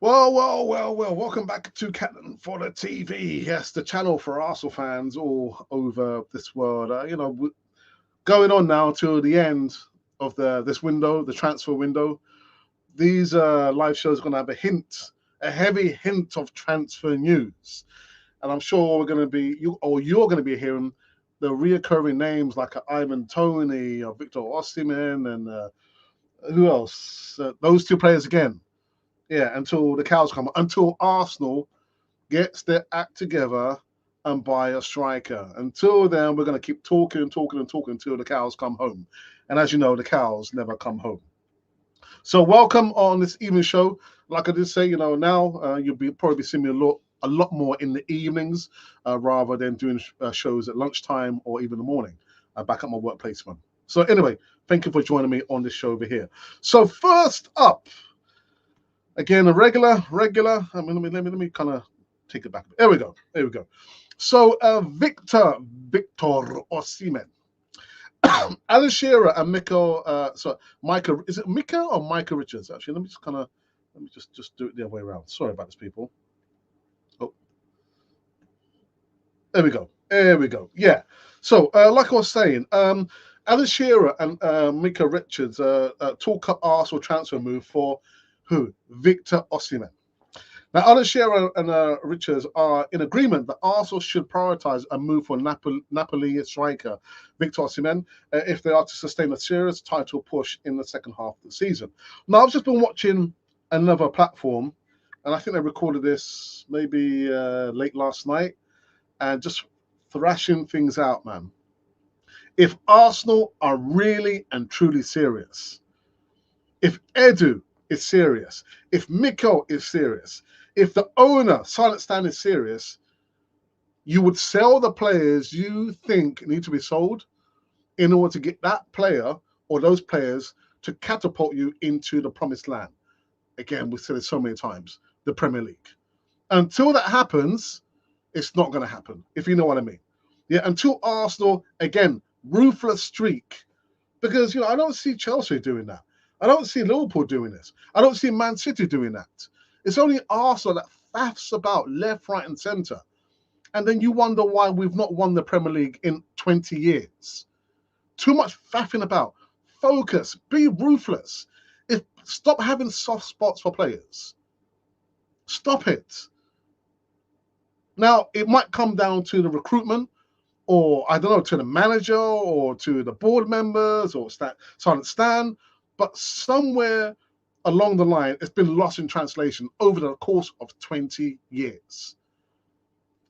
Well. Welcome back to Captain for the TV. Yes, the channel for Arsenal fans all over this world. Going on now to the end of this window, the transfer window. These live shows are going to have a heavy hint of transfer news. And I'm sure you're going to be hearing the reoccurring names like Ivan Toney or Victor Osimhen and who else? Those two players again. Yeah, until the cows come, until Arsenal gets their act together and buy a striker. Until then, we're going to keep talking until the cows come home. And as you know, the cows never come home. So welcome on this evening show. Like I did say, now you'll probably be seeing me a lot more in the evenings rather than doing shows at lunchtime or even the morning back at my workplace, man. So anyway, thank you for joining me on this show over here. So first up, again, a regular. I mean, let me kind of take it back. There we go. So Victor Osimhen, Alan Shearer and Micah. Is it Micah or Micah Richards? Actually, let me just do it the other way around. Sorry about this, people. Oh, there we go. Yeah. So like I was saying, Alan Shearer and Micah Richards talk up Arsenal transfer move for who? Victor Osimhen. Now, Alan Shearer and Richards are in agreement that Arsenal should prioritise a move for Napoli striker Victor Osimhen if they are to sustain a serious title push in the second half of the season. Now, I've just been watching another platform, and I think they recorded this maybe late last night, and just thrashing things out, man. If Arsenal are really and truly serious, if Edu is serious, if Miko is serious, if the owner, Silent Stan, is serious, you would sell the players you think need to be sold in order to get that player or those players to catapult you into the promised land. Again, we've said it so many times, the Premier League. Until that happens, it's not going to happen, if you know what I mean. Yeah, until Arsenal, again, ruthless streak. Because, I don't see Chelsea doing that. I don't see Liverpool doing this. I don't see Man City doing that. It's only Arsenal that faffs about left, right, and centre. And then you wonder why we've not won the Premier League in 20 years. Too much faffing about. Focus. Be ruthless. Stop having soft spots for players. Stop it. Now, it might come down to the recruitment, or, I don't know, to the manager, or to the board members, or Silent Stan. But somewhere along the line, it's been lost in translation over the course of 20 years.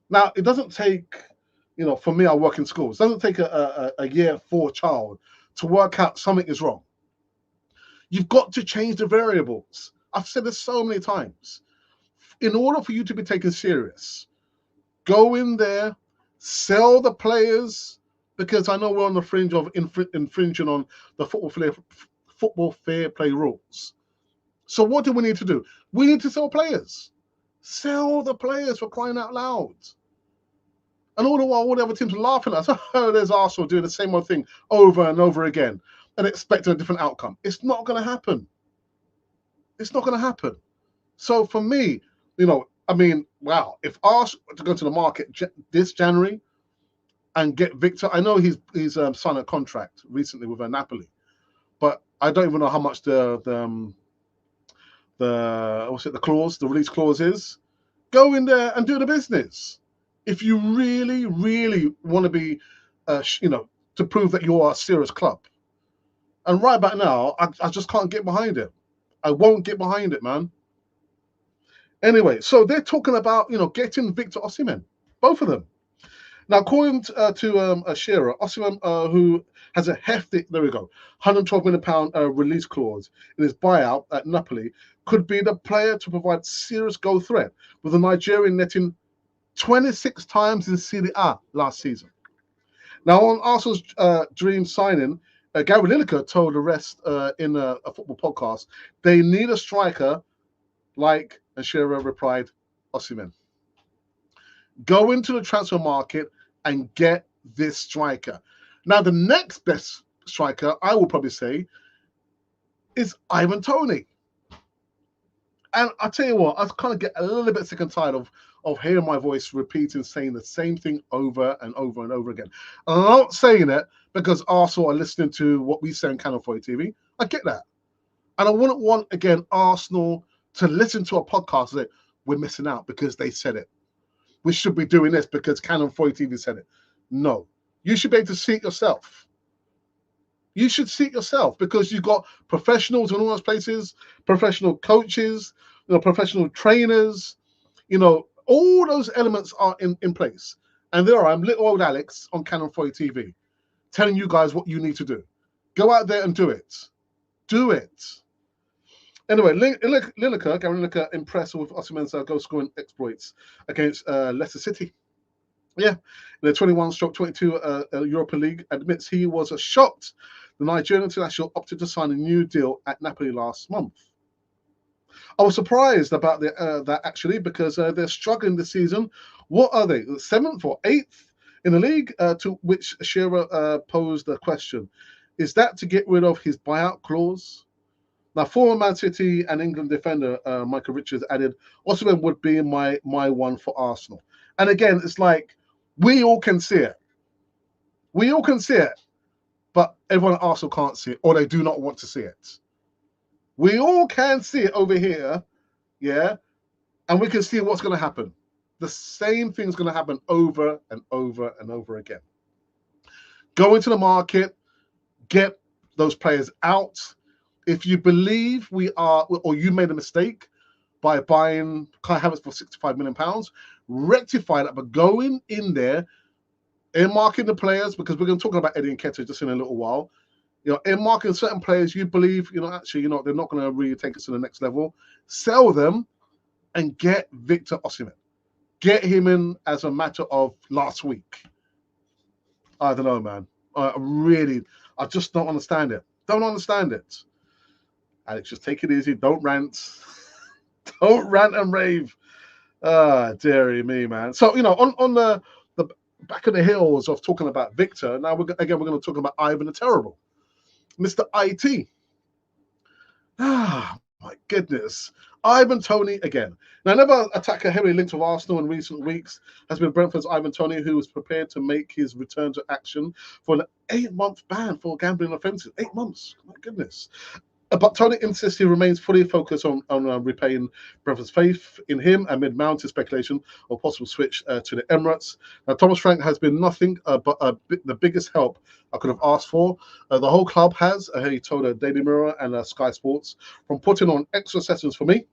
Now, it doesn't take, for me, I work in schools. It doesn't take a year for a child to work out something is wrong. You've got to change the variables. I've said this so many times. In order for you to be taken serious, go in there, sell the players, because I know we're on the fringe of infringing on the football fair play rules. So what do we need to do? We need to sell players. Sell the players, for crying out loud. And all the while, all the other teams are laughing at us. Oh, there's Arsenal doing the same old thing over and over again and expecting a different outcome. It's not going to happen. It's not going to happen. So for me, wow, if Arsenal to go to the market this January and get Victor, I know he's signed a contract recently with Napoli, but I don't even know how much the release clause is. Go in there and do the business. If you really, really want to be, to prove that you are a serious club. And right back now, I just can't get behind it. I won't get behind it, man. Anyway, so they're talking about, getting Victor Osimhen, both of them. Now, according to Shearer, Osimhen, who has a hefty, there we go, £112 million release clause in his buyout at Napoli, could be the player to provide serious goal threat, with the Nigerian netting 26 times in Serie A last season. Now, on Arsenal's dream signing, Gary Lineker told the rest in a football podcast, they need a striker like, and Shearer replied, Osimhen. Go into the transfer market and get this striker. Now, the next best striker, I will probably say, is Ivan Toney. And I tell you what, I kind of get a little bit sick and tired of hearing my voice repeating, saying the same thing over and over and over again. And I'm not saying it because Arsenal are listening to what we say on Canal 40 TV. I get that. And I wouldn't want, again, Arsenal to listen to a podcast and say, we're missing out because they said it. We should be doing this because Canal 40 TV said it. No. You should be able to see it yourself. You should see it yourself because you've got professionals in all those places, professional coaches, professional trainers, all those elements are in place. And there I am, little old Alex on Canal 40 TV, telling you guys what you need to do. Go out there and do it. Do it. Anyway, Gary Lineker impressed with Osimhen's goal-scoring exploits against Leicester City. Yeah, in the 21/22 Europa League, admits he was shocked the Nigerian international opted to sign a new deal at Napoli last month. I was surprised about that actually because they're struggling this season. What are they, 7th or 8th in the league? To which Shearer posed the question: is that to get rid of his buyout clause? Now, former Man City and England defender Michael Richards added, Osimhen would be my one for Arsenal. And again, it's like, we all can see it. We all can see it. But everyone at Arsenal can't see it, or they do not want to see it. We all can see it over here, yeah? And we can see what's going to happen. The same thing's going to happen over and over and over again. Go into the market, get those players out. If you believe we are, or you made a mistake by buying Kai Havertz for £65 million, rectify that, but going in there, earmarking the players, because we're going to talk about Eddie Nketiah just in a little while. Earmarking certain players you believe, actually, they're not going to really take us to the next level. Sell them and get Victor Osimhen. Get him in as a matter of last week. I don't know, man. I just don't understand it. Don't understand it. Alex, just take it easy. Don't rant. Don't rant and rave. Dearie me, man. So, on the back of the heels of talking about Victor, now we're going to talk about Ivan the Terrible. Mr. IT. My goodness. Ivan Toney again. Now, another attacker heavily linked with Arsenal in recent weeks has been Brentford's Ivan Toney, who was prepared to make his return to action for an 8-month ban for gambling offences. 8 months. My goodness. But Toney insists he remains fully focused on repaying Brentford's faith in him amid mounting speculation of possible switch to the Emirates. Now, Thomas Frank has been nothing but the biggest help I could have asked for. The whole club has, he told Daily Mirror and Sky Sports, from putting on extra sessions for me,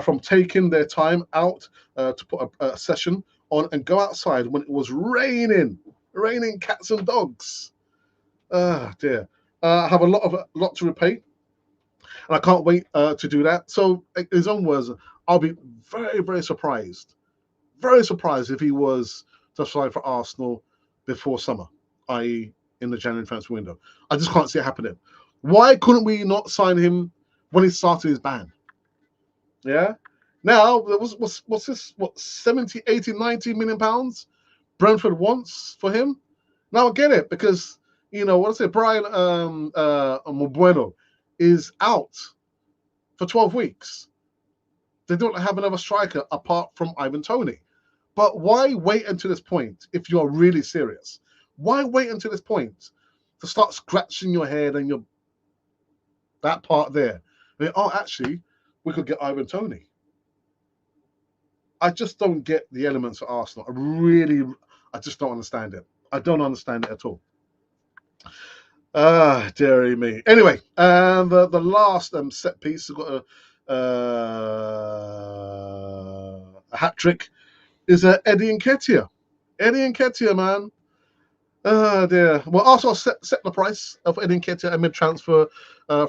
from taking their time out to put a session on and go outside when it was raining cats and dogs. Dear. I have a lot to repay. And I can't wait to do that. So, in his own words, I'll be very, very surprised if he was to sign for Arsenal before summer, i.e. in the January transfer window. I just can't see it happening. Why couldn't we not sign him when he started his ban? Yeah? Now, what's this? 70, 80, 90 million pounds Brentford wants for him? Now I get it, because, Brian Mbeumo is out for 12 weeks. They don't have another striker apart from Ivan Toney. But why wait until this point if you're really serious? Why wait until this point to start scratching your head and that part there? Actually, we could get Ivan Toney. I just don't get the elements of Arsenal. I just don't understand it. I don't understand it at all. Dearie me. Anyway, the last set piece has got a hat trick is Eddie Nketiah. Eddie Nketiah, man. Dear. Well, Arsenal set the price of Eddie Nketiah amid transfer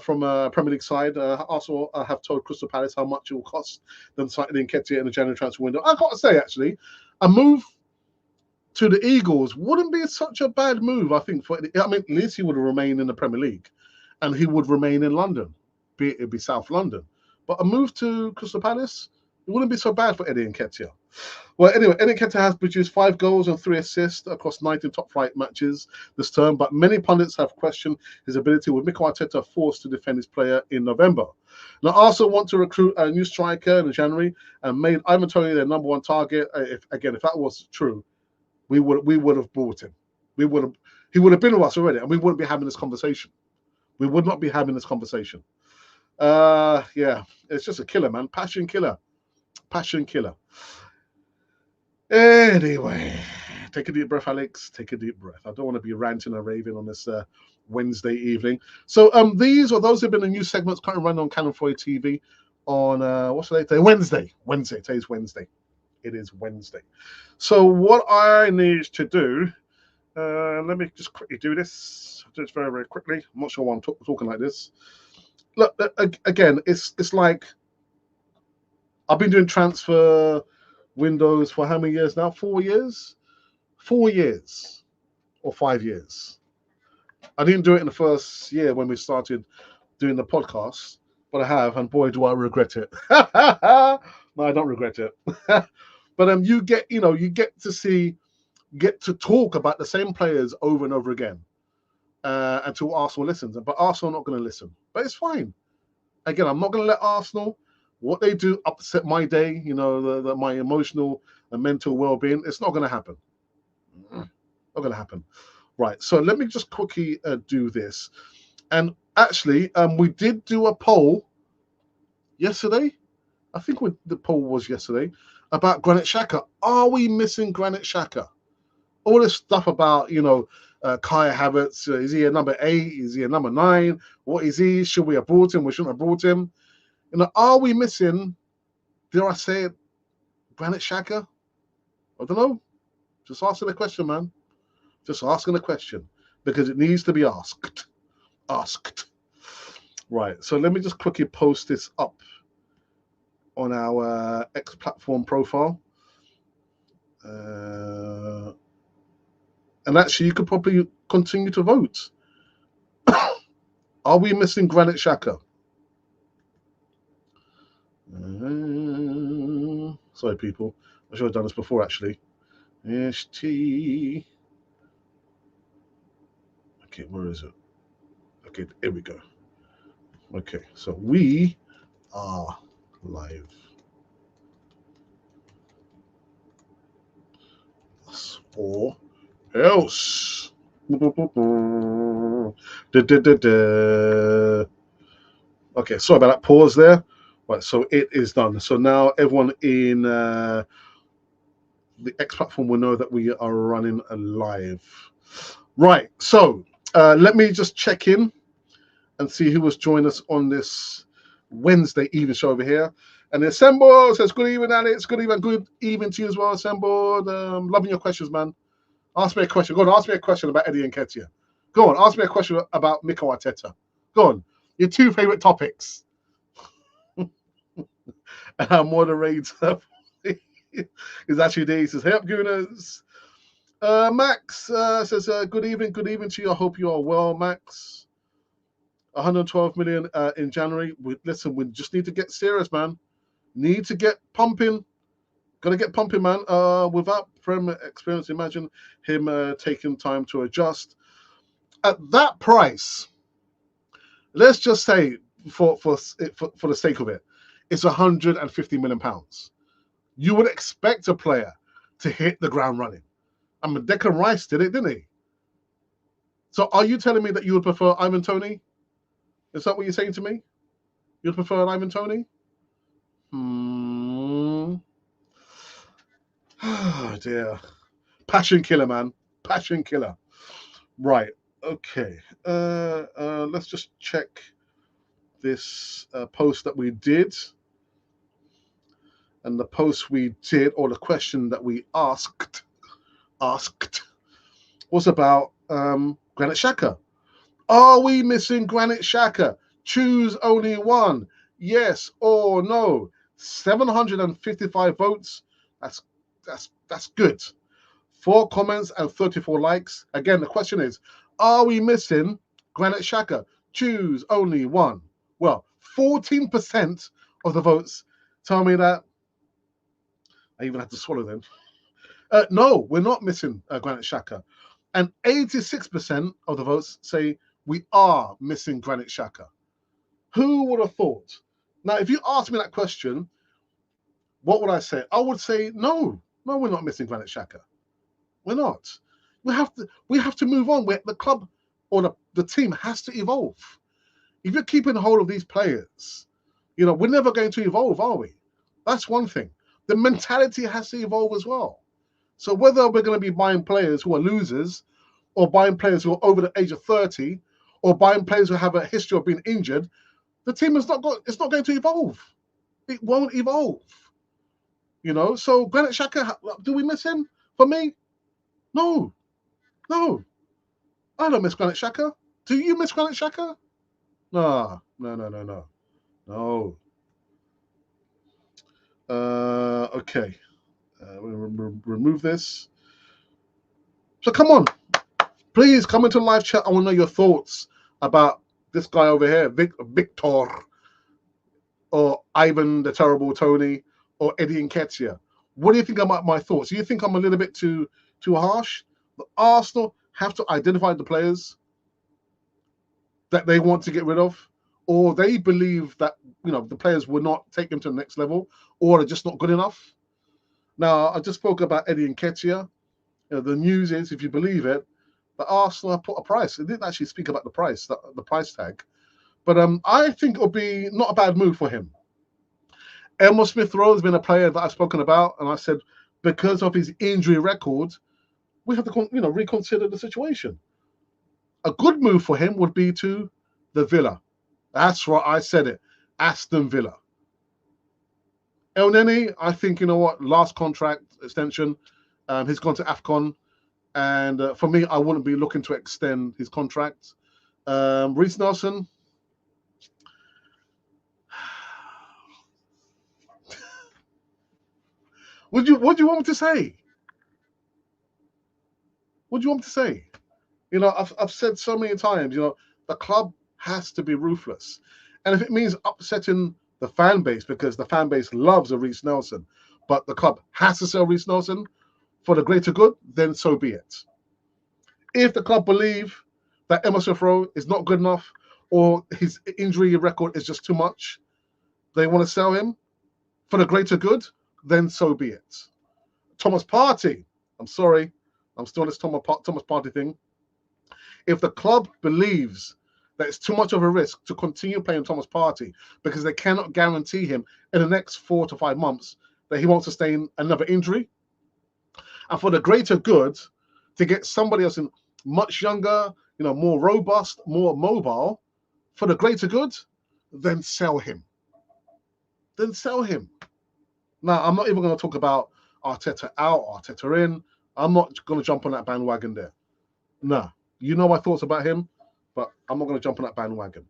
from Premier League side. Arsenal have told Crystal Palace how much it will cost them to sign Eddie Nketiah in the January transfer window. I've got to say, actually, a move to the Eagles wouldn't be such a bad move, I think. At least he would remain in the Premier League, and he would remain in London, it'd be South London. But a move to Crystal Palace, it wouldn't be so bad for Eddie Nketiah. Well, anyway, Eddie Nketiah has produced 5 goals and 3 assists across 19 top-flight matches this term, but many pundits have questioned his ability, with Mikel Arteta forced to defend his player in November. Now, Arsenal want to recruit a new striker in January and made Ivan Toney their number one target. If that was true, we would have bought him. He would have been with us already, and we wouldn't be having this conversation. We would not be having this conversation. Yeah, it's just a killer, man. Passion killer. Anyway, take a deep breath, Alex. Take a deep breath. I don't want to be ranting and raving on this Wednesday evening. So these or those have been the new segments currently running on Cannon 4 TV on what's the date today? Wednesday. Today's Wednesday. It is Wednesday. So what I need to do, let me just quickly do this. I'll do this very, very quickly. I'm not sure why I'm talking like this. Look, again, it's like I've been doing transfer windows for how many years now? 4 years? 4 years or 5 years. I didn't do it in the first year when we started doing the podcast, but I have, and boy, do I regret it. No, I don't regret it. But you get to talk about the same players over and over again until Arsenal listens. But Arsenal are not going to listen. But it's fine. Again, I'm not going to let Arsenal, what they do, upset my day, my emotional and mental well-being. It's not going to happen. Not going to happen. Right. So let me just quickly do this. And actually, we did do a poll yesterday. I think the poll was yesterday about Granit Xhaka. Are we missing Granit Xhaka? All this stuff about, Kai Havertz. Is he a number 8? Is he a number 9? What is he? Should we have brought him? We shouldn't have brought him. Are we missing, dare I say it, Granit Xhaka? I don't know. Just asking a question, man. Just asking a question because it needs to be asked. Right. So let me just quickly post this up on our X platform profile. And actually, you could probably continue to vote. Are we missing Granit Xhaka? Sorry, people. I should have done this before, actually. ST. Okay, where is it? Okay, here we go. Okay, so we are live. Or else. Okay, sorry about that pause there. Right, so it is done. So now everyone in the X platform will know that we are running live. Right, so let me just check in and see who was joining us on this Wednesday evening show over here. And Assembled says, good evening, Alex. Good evening to you as well, Assembled. Loving your questions, man. Ask me a question. Go on, ask me a question about Eddie Nketiah. Go on, ask me a question about Mikel Arteta. Go on, your 2 favorite topics. And our moderator is actually there. He says, hey up, Gooners. Max says, good evening to you. I hope you are well, Max. 112 million in January. Listen, we just need to get serious, man. Need to get pumping. Got to get pumping, man. Without Premier experience, imagine him taking time to adjust. At that price, let's just say, for the sake of it, it's 150 million pounds. You would expect a player to hit the ground running. I mean, Declan Rice did it, didn't he? So are you telling me that you would prefer Ivan Toney? Is that what you're saying to me? You'd prefer an Ivan Toney? Oh, dear. Passion killer, man. Passion killer. Right. Okay. Let's just check this post that we did. And the post we did, or the question that we asked was about Granit Xhaka. Are we missing Granit Xhaka? Choose only one. Yes or no. 755 votes. That's good. 4 comments and 34 likes. Again, the question is, are we missing Granit Xhaka? Choose only one. Well, 14% of the votes tell me that. I even had to swallow them. No, we're not missing Granit Xhaka. And 86% of the votes say we are missing Granit Xhaka. Who would have thought Now, if you ask me that question, what would I say? I would say no, we're not missing Granit Xhaka. We're not. We have to move on. The club or the team has to evolve. If you're keeping hold of these players, we're never going to evolve, are we? That's one thing. The mentality has to evolve as well. So whether we're going to be buying players who are losers, or buying players who are over the age of 30, or buying players who have a history of being injured, the team it's not going to evolve. It won't evolve. So Granit Xhaka, do we miss him? For me, no. I don't miss Granit Xhaka. Do you miss Granit Xhaka? No. Okay. We'll remove this. So come on, please come into live chat. I want to know your thoughts about this guy over here, Victor, or Ivan the Terrible Toney, or Eddie Nketiah. What do you think about my thoughts? Do you think I'm a little bit too harsh? The Arsenal have to identify the players that they want to get rid of, or they believe that the players will not take them to the next level, or they're just not good enough. Now, I just spoke about Eddie Nketiah. The news is, if you believe it, the Arsenal put a price. It didn't actually speak about the price tag, but I think it'll be not a bad move for him. Emil Smith-Rowe has been a player that I've spoken about, and I said because of his injury record, we have to reconsider the situation. A good move for him would be to the Villa. That's right, I said it. Aston Villa. Elneny, I think, last contract extension. He's gone to AFCON. And for me, I wouldn't be looking to extend his contract. Reece Nelson. What do you want me to say? What do you want me to say? I've said so many times, the club has to be ruthless. And if it means upsetting the fan base, because the fan base loves a Reece Nelson, but the club has to sell Reece Nelson for the greater good, then so be it. If the club believe that Emil Smith-Rowe is not good enough, or his injury record is just too much, they want to sell him for the greater good, then so be it. Thomas Partey, I'm sorry, I'm still on this Thomas Partey thing. If the club believes that it's too much of a risk to continue playing Thomas Partey because they cannot guarantee him in the next 4 to 5 months that he won't sustain another injury, and for the greater good, to get somebody else in much younger, more robust, more mobile, for the greater good, then sell him. Now, I'm not even going to talk about Arteta out, Arteta in. I'm not going to jump on that bandwagon there. Nah, you know my thoughts about him, but I'm not going to jump on that bandwagon.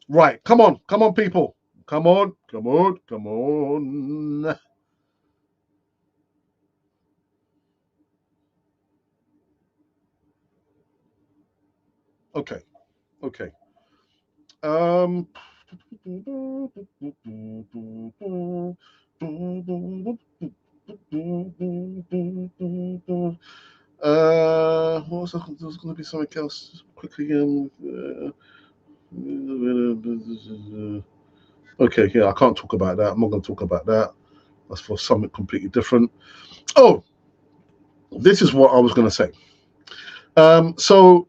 Right, come on, people. Come on. Okay. What was that? There's going to be something else quickly. Okay, yeah, I can't talk about that. I'm not going to talk about that. That's for something completely different. Oh, this is what I was going to say. So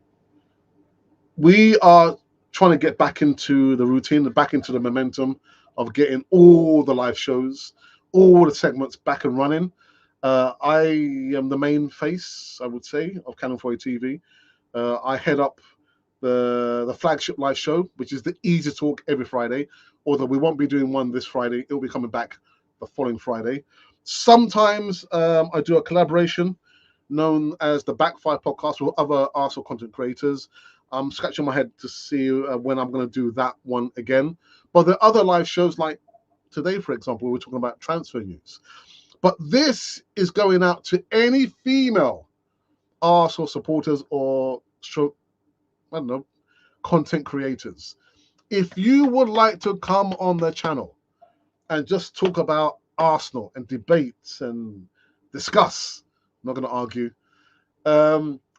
we are trying to get back into the routine, back into the momentum of getting all the live shows, all the segments back and running. I am the main face, I would say, of Canon 4 TV. I head up the flagship live show, which is the Easy Talk every Friday, although we won't be doing one this Friday. It'll be coming back the following Friday. Sometimes I do a collaboration known as the Backfire podcast with other Arsenal content creators. I'm scratching my head to see when I'm going to do that one again. But there are other live shows like today, for example, we're talking about transfer news. But this is going out to any female Arsenal supporters or content creators. If you would like to come on the channel and just talk about Arsenal and debates and discuss, I'm not going to argue,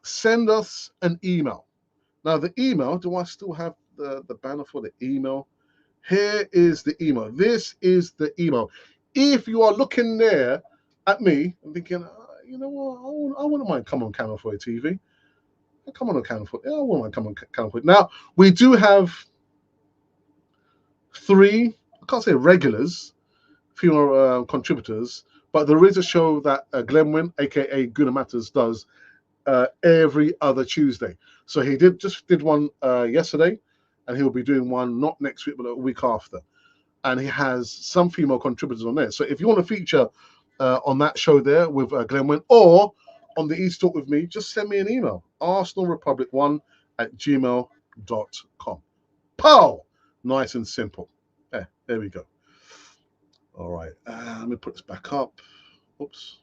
send us an email. Now, the email, do I still have the banner for the email Here is the email. This is the email. If you are looking there at me and thinking, you know what, I wouldn't mind coming on camera for a TV. Come on camera for, yeah, I wouldn't mind coming on camera for it. Now, we do have 3, I can't say regulars, female contributors, but there is a show that Glenwyn, aka Guna Matters, does every other Tuesday. So he just did one yesterday, and he'll be doing one not next week, but a week after. And he has some female contributors on there. So if you want to feature on that show there with Glenwyn, or on the East Talk with me, just send me an email, arsenalrepublic1@gmail.com. Pow! Nice and simple. There we go. All right, let me put this back up. Oops.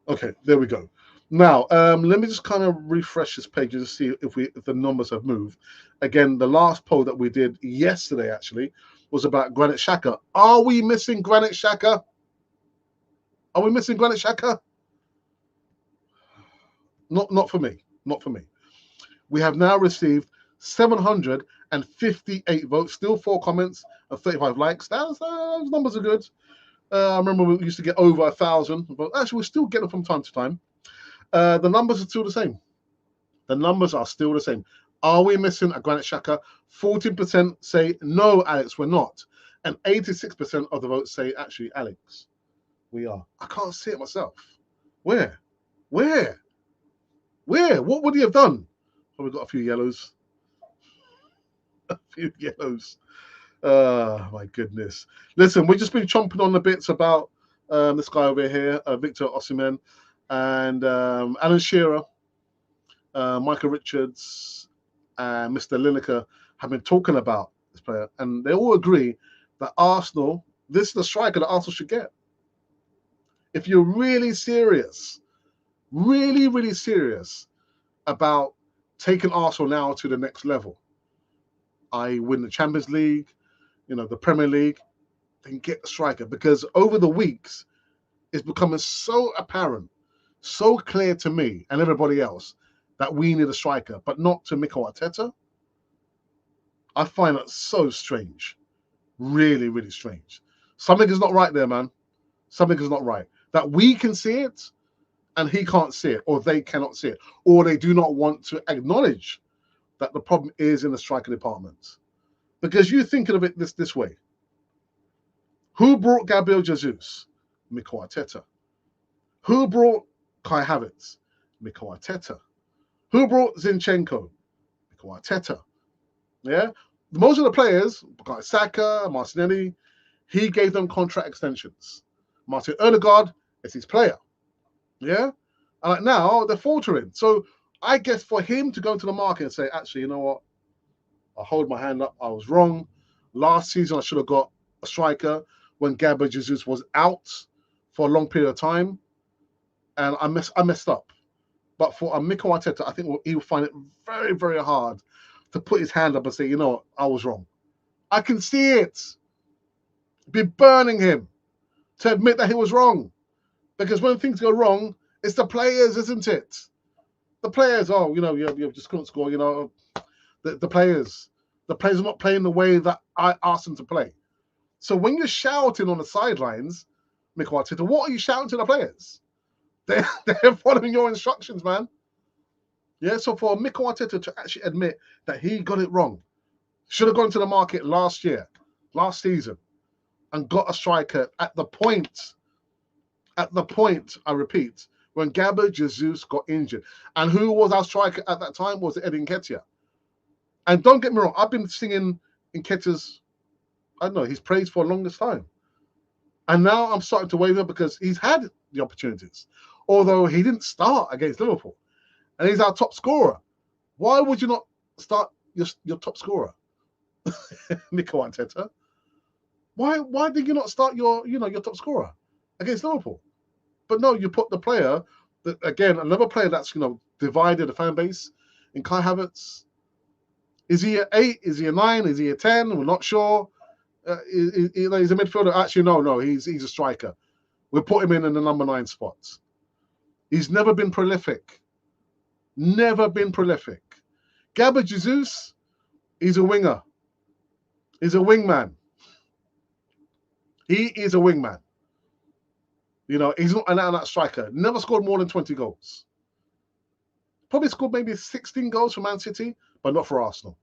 Okay, there we go. Now, let me just kind of refresh this page to see if the numbers have moved. Again, the last poll that we did yesterday actually was about Granit Xhaka. Are we missing Granit Xhaka? Are we missing Granit Xhaka? Not for me. Not for me. We have now received 758 votes, still 4 comments and 35 likes. Those numbers are good. I remember we used to get over 1,000, but actually we still get them from time to time. The numbers are still the same. The numbers are still the same. Are we missing a Granit Xhaka? 14% say no, Alex, we're not. And 86% of the votes say, actually, Alex, we are. I can't see it myself. Where? What would he have done? Oh, we've got a few yellows. A few yellows. My goodness. Listen, we've just been chomping on the bits about this guy over here, Victor Osimhen, and Alan Shearer, Michael Richards, and Mr. Lineker have been talking about this player, and they all agree that Arsenal, this is the striker that Arsenal should get. If you're really serious, really serious about taking Arsenal now to the next level, I win the Champions League, the Premier League, then get the striker. Because over the weeks, it's becoming so apparent, so clear to me and everybody else that we need a striker, but not to Mikel Arteta. I find that so strange. Really strange. Something is not right there, man. Something is not right. That we can see it and he can't see it, or they cannot see it, or they do not want to acknowledge that the problem is in the striker department. Because you're thinking of it this way. Who brought Gabriel Jesus? Mikel Arteta. Who brought Kai Havertz? Mikel Arteta. Who brought Zinchenko? Mikel Arteta. Yeah? Most of the players, Granit Xhaka, Martinelli, he gave them contract extensions. Martin Odegaard is his player. Yeah? And now they're faltering. So I guess for him to go into the market and say, actually, you know what? I hold my hand up. I was wrong. Last season, I should have got a striker when Gabriel Jesus was out for a long period of time. And I messed up. But for Mikel Arteta, I think he will find it very hard to put his hand up and say, you know what? I was wrong. I can see it. It'd be burning him to admit that he was wrong. Because when things go wrong, it's the players, isn't it? The players, you just couldn't score, The players are not playing the way that I asked them to play. So when you're shouting on the sidelines, Mikel Arteta, what are you shouting to the players? They're following your instructions, man. Yeah, so for Mikel Arteta to actually admit that he got it wrong, should have gone to the market last season, and got a striker at the point, I repeat, when Gabriel Jesus got injured. And who was our striker at that time? Was Eddie Nketiah. And don't get me wrong, I've been singing Nketiah's, his praise for the longest time. And now I'm starting to waver because he's had the opportunities. Although he didn't start against Liverpool. And he's our top scorer. Why would you not start your top scorer? Mikel Arteta. Why did you not start your top scorer against Liverpool? But no, you put the player, another player that's divided the fan base in Kai Havertz. Is he an 8? Is he a 9? Is he a 10? We're not sure. He's a midfielder. Actually, no, he's a striker. We'll put him in the number 9 spot. He's never been prolific. Never been prolific. Gabriel Jesus, he's a winger. He's a wingman. He is a wingman. You know, he's not an out-and-out striker. Never scored more than 20 goals. Probably scored maybe 16 goals for Man City, but not for Arsenal.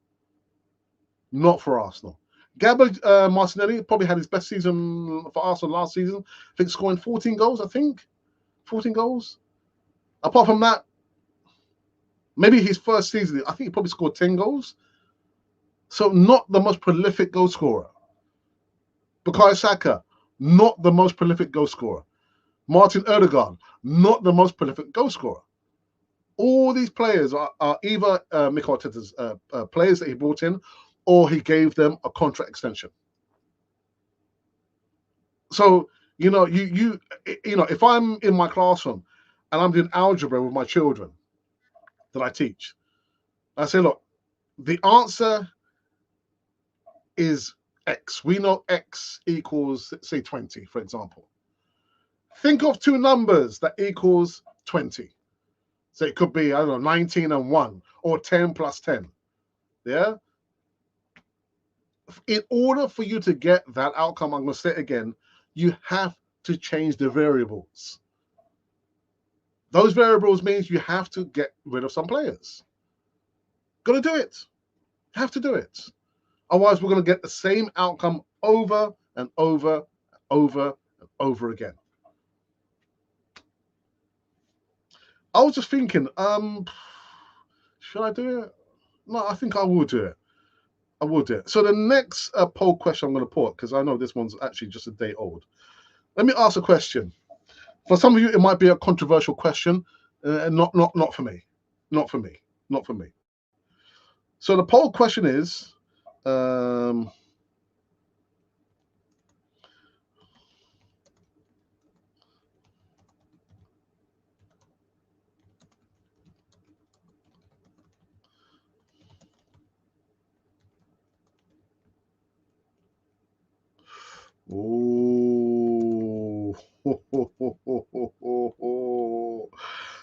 Not for Arsenal. Gabriel Martinelli probably had his best season for Arsenal last season. I think scoring 14 goals, 14 goals. Apart from that, maybe his first season, I think he probably scored 10 goals. So not the most prolific goal scorer. Bukayo Saka, not the most prolific goal scorer. Martin Odegaard, not the most prolific goal scorer. All these players are either Mikel Arteta's players that he brought in, or he gave them a contract extension. So, you know, you know, if I'm in my classroom and I'm doing algebra with my children that I teach, I say, look, the answer is X. We know X equals, say, 20, for example. Think of two numbers that equals 20. So it could be, I don't know, 19 and 1 or 10 plus 10. Yeah? In order for you to get that outcome, I'm going to say it again, you have to change the variables. Those variables means you have to get rid of some players. Got to do it. Have to do it. Otherwise, we're going to get the same outcome over and over and over and over again. I was just thinking, should I do it? No, I think I will do it. I will do it. So the next poll question I'm going to put, because I know this one's actually just a day old. Let me ask a question. For some of you, it might be a controversial question, not for me. Not for me. Not for me. So the poll question is,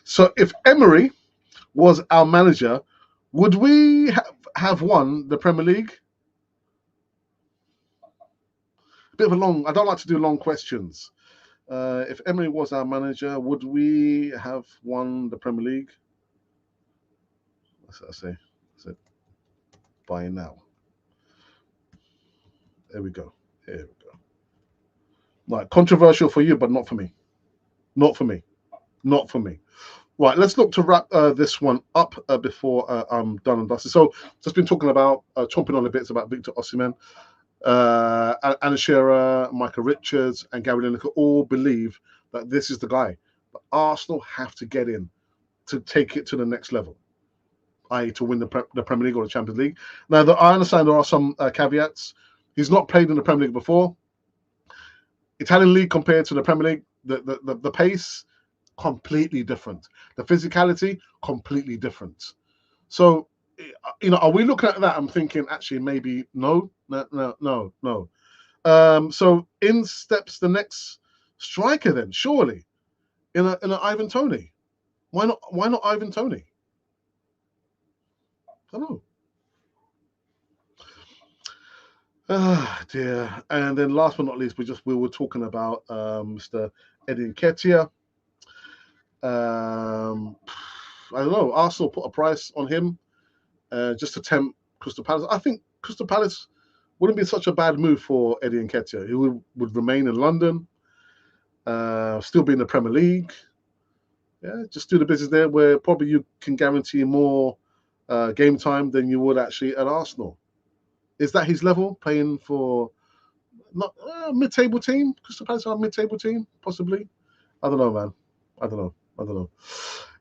so if Emery was our manager, would we have won the Premier League? A bit of a long, I don't like to do long questions. If Emery was our manager, would we have won the Premier League? That's what I say by now. There we go. Here we go. Right, controversial for you, but not for me. Not for me. Not for me. Right, let's look to wrap this one up before I'm done and dusted. So, just been talking about, chomping on the bits about Victor Osimhen, Alan Shearer, Michael Richards, and Gary Lineker all believe that this is the guy. But Arsenal have to get in to take it to the next level, i.e. to win the Premier League or the Champions League. Now, I understand there are some caveats. He's not played in the Premier League before. Italian league compared to the Premier League, the pace, completely different. The physicality, completely different. So, you know, are we looking at that? I'm thinking, actually, maybe no. So in steps the next striker then, surely, in an Ivan Toney. Why not Ivan Toney? I don't know. Ah, dear. And then last but not least, we were talking about Mr. Eddie Nketiah. I don't know. Arsenal put a price on him just to tempt Crystal Palace. I think Crystal Palace wouldn't be such a bad move for Eddie Nketiah. He would remain in London, still be in the Premier League. Yeah, just do the business there, where probably you can guarantee more game time than you would actually at Arsenal. Is that his level, playing for not mid-table team? Crystal Palace are a mid-table team, possibly. I don't know, man. I don't know.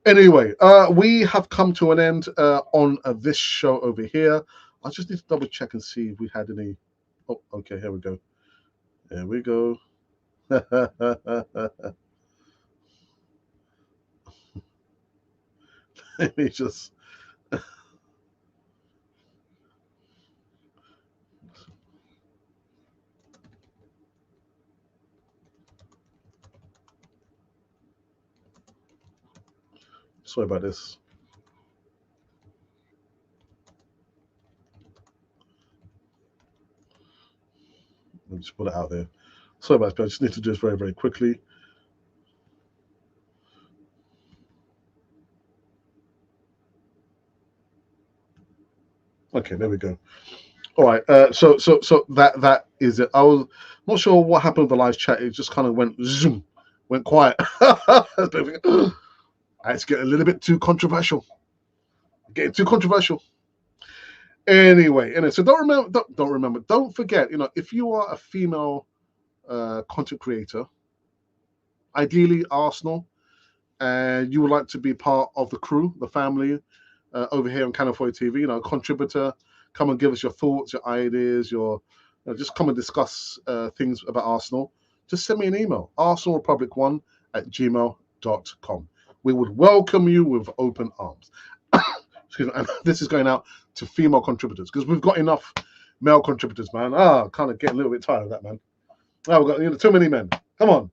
Anyway, we have come to an end on this show over here. I just need to double check and see if we had any. Oh, okay, here we go. There we go. Let me just. Sorry about this. Let me just put it out there. Sorry about that, I just need to do this very, very quickly. Okay, there we go. All right. So that is it. I was not sure what happened with the live chat. It just kind of went zoom, went quiet. It's getting a little bit too controversial. Getting too controversial. Anyway, so don't forget, if you are a female content creator, ideally Arsenal, and you would like to be part of the crew, the family over here on Canafoy TV, contributor, come and give us your thoughts, your ideas, just come and discuss things about Arsenal. Just send me an email, arsenalrepublic1@gmail.com. We would welcome you with open arms. Excuse me. And this is going out to female contributors because we've got enough male contributors, man. Kind of getting a little bit tired of that, man. We've got too many men. Come on.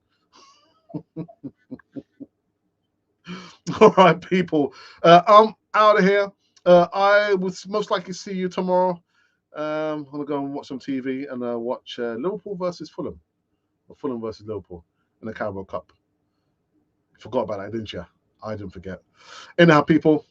All right, people. I'm out of here. I would most likely see you tomorrow. I'm gonna go and watch some TV and watch Liverpool versus Fulham, or Fulham versus Liverpool in the Carabao Cup. Forgot about that, didn't you? I didn't forget. Anyhow, people.